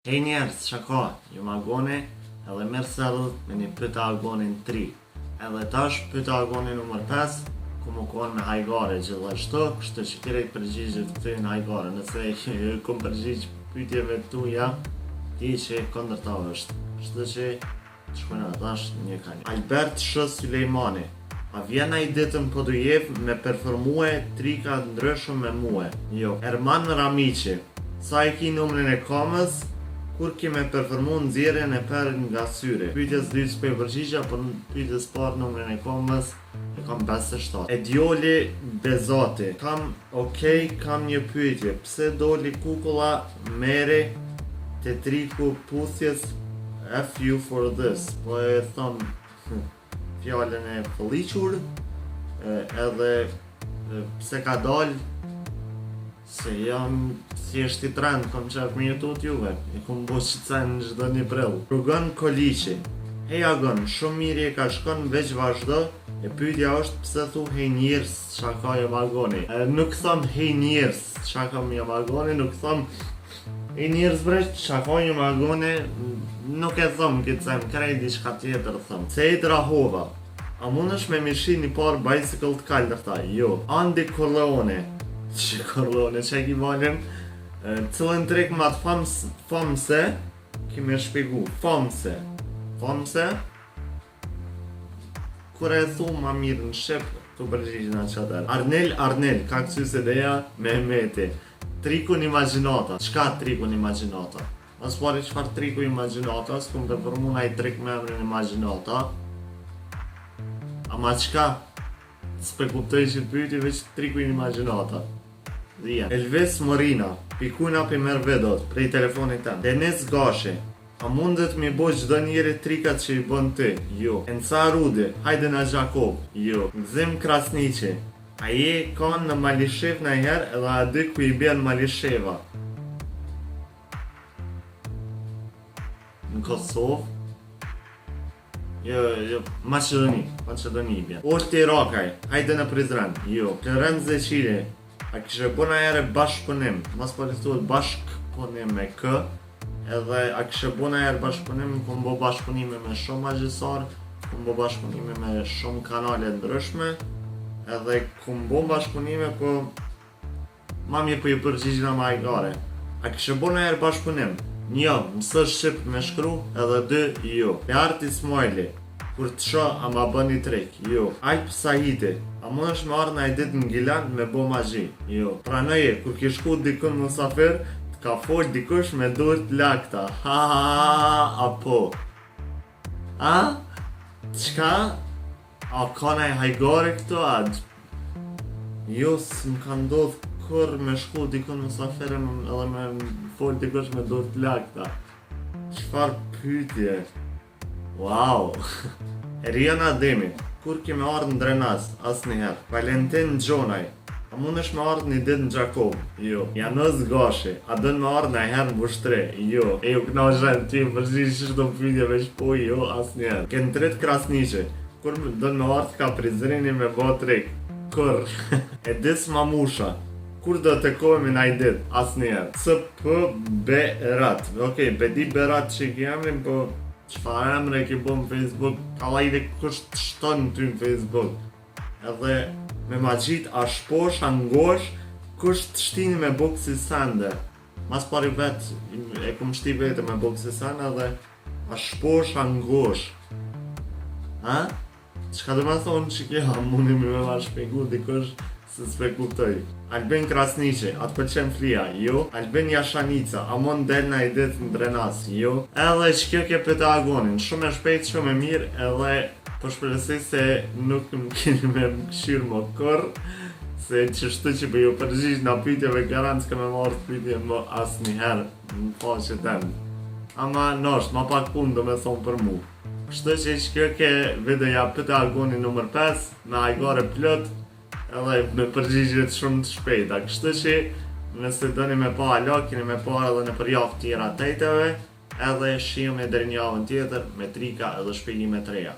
Hej njerës, çka ka? Jom Agoni, edhe mirë se erdhët me një pyetje Agonin 3. Edhe tash pyetja Agonin numër 5, ku më konë me hajgare gjithashtu, kështu që kirejt përgjigjet këtyjnë hajgare. Nëse kom përgjigj pyetjeve tuja, ti që kundërta është. Kështu që shkojna tash një kanjë. Albert Sh. Sulejmani. A vjen ai ditën po do jep me performue trika ndryshëm me mua? Jo. Erman Ramiqi. Sa e ki numrin e kamës, kur ki me performu nxjerrjen e perë nga syri? Pyetjes dytë s'pe përgjigja, por pyetjes parë numrin e kamës e kam 57. Edioli Bezati. Kam një pyetje. Pse doli kukulla mere te triku puthjes F you for this? Po e thom fjallën e fëlliqur, edhe pse ka dal, se jam thjesht i trend, kom qef me jetot juve, i kom bo shqicen në gjdo një prill. Rugon Koliqi. Hej Agon, shumë mirë e ka shkon, veç vazhdo, e pyetja është pse thu hej njerës, çka jam Agoni. Nuk thom hej njerës, çka jam Agoni, nuk thom hej njerës breq, çka jam Agoni, nuk e thom këtë sem, krej diçka tjetër thom. Sejt Rahova. A mundesh me mishi një par bicycle të kaldërta? Jo. Andi Corleone. Që Corleone, që ki valim? Cilën trik ma të famse, kime shpjegu, famse. Kur e thu ma mirë në shqip, të përgjigjna qatër. Arnel, ka kësys ideja me meti. Trikun imaginata. Qka trikun imaginata? Mas pari qfar triku imaginata, s'kum të përmuna i trik me emrin imaginata. Ama qka? S'pe kuptoj që të pyti veç triku imaginata. Elvis Morina. Pikuna për merë vedot, prej telefonit tem. Denis Gashi. A mundet mi bo gjdo njeri trikat që i bën ty? Jo. Enca Rudi. Hajde na Gjakob? Jo. Gzim Krasniqi. A je kanë në Malishev në herë edhe a dy ku i bjen Malisheva? Në Kosovë? Jo, Macedoni bjen. Orti Rakaj. Hajde në Prizren? Jo. Kërën Zeqili. A kishe bo na herë bashkëpunim, mas përristuat bashkëpunim me kë, edhe a kishe bo na herë bashkëpunim, kom bo bashkëpunime me shumë magjisar, kom bo bashkëpunime me shumë kanale ndryshme, edhe kom bo bashkëpunime, po ma mirë po i përgjigjna ma i gare. A kishe bo na herë bashkëpunim? Një, mësë shqip me shkru, edhe dy, jo. Bearti Smojli. Kur të shë, a ma bën një trik? Jo. Alp Sahiti. A mund është me arë në dit në Gilan me bo magji? Jo. Pranoje, kur ki shku dikun në musafir, të ka folë dikush me durët lakta. Apo? Qka? A ka na e hajgore këto? Jo, s'm ka ndodhë kur me shku dikun në musafir edhe me folë dikush me durët lakta. Qfar pytje? Wow! Riana Demi. Kur ki me ardhë në Drenas, asë njëherë. Valentin Gjonaj. A mund është me ardhë një dit në Gjakov? Jo. Janës Gashi. A dënë me ardhë në herë në Vushtre? Jo. E ju këna zhenë ty, përgjishë që shdo pytje veç po, jo, asë njëherë. Kentrit Krasniqi. Kur dënë me ardhë ka Prizreni me botrik? Kur? Edis Mamusha. Kur do të kohemi në dit? Asë njëherë. C.P. Berat. Okej, Bedi Berat që kemrin, po qëfar emre ki bo në Facebook, ka lajde kush të shtonë ty në Facebook. Edhe me ma gjitë a shposh, a ngosh, kush të shtini me boksi sende. Mas pari vetë, e kum shti vete me boksi sende edhe a shposh, a ngosh. Qka dhe me thonë që kja, mundi me ma shpegu dikush se s'pe kuptoj. Albin Krasniqi, atë përqen flia? Jo. Albin Jashanica, a mund del na i dit në Drenas? Jo. Edhe që kjo ke pëtë Agonin, shumë e shpejt, shumë e mirë, edhe po shpresoj se nuk më keni me më këshirë më kur, se që shtu që për ju përgjigj në pytjeve garant s'ka me marrë pytje më asë njëherë në faqe temë. Ama nështë, ma pak punë do me thonë për mu. Kështu që kjo ke videoja pëtë Agonin nëmër 5, me hajgare plot, edhe me përgjigjet shumë të shpejta. Kështu që nëse dëni me pa alo, keni me pa edhe në përjavë tjera tejteve, edhe shihemi deri një javën tjetër me trika edhe shpjegime të reja.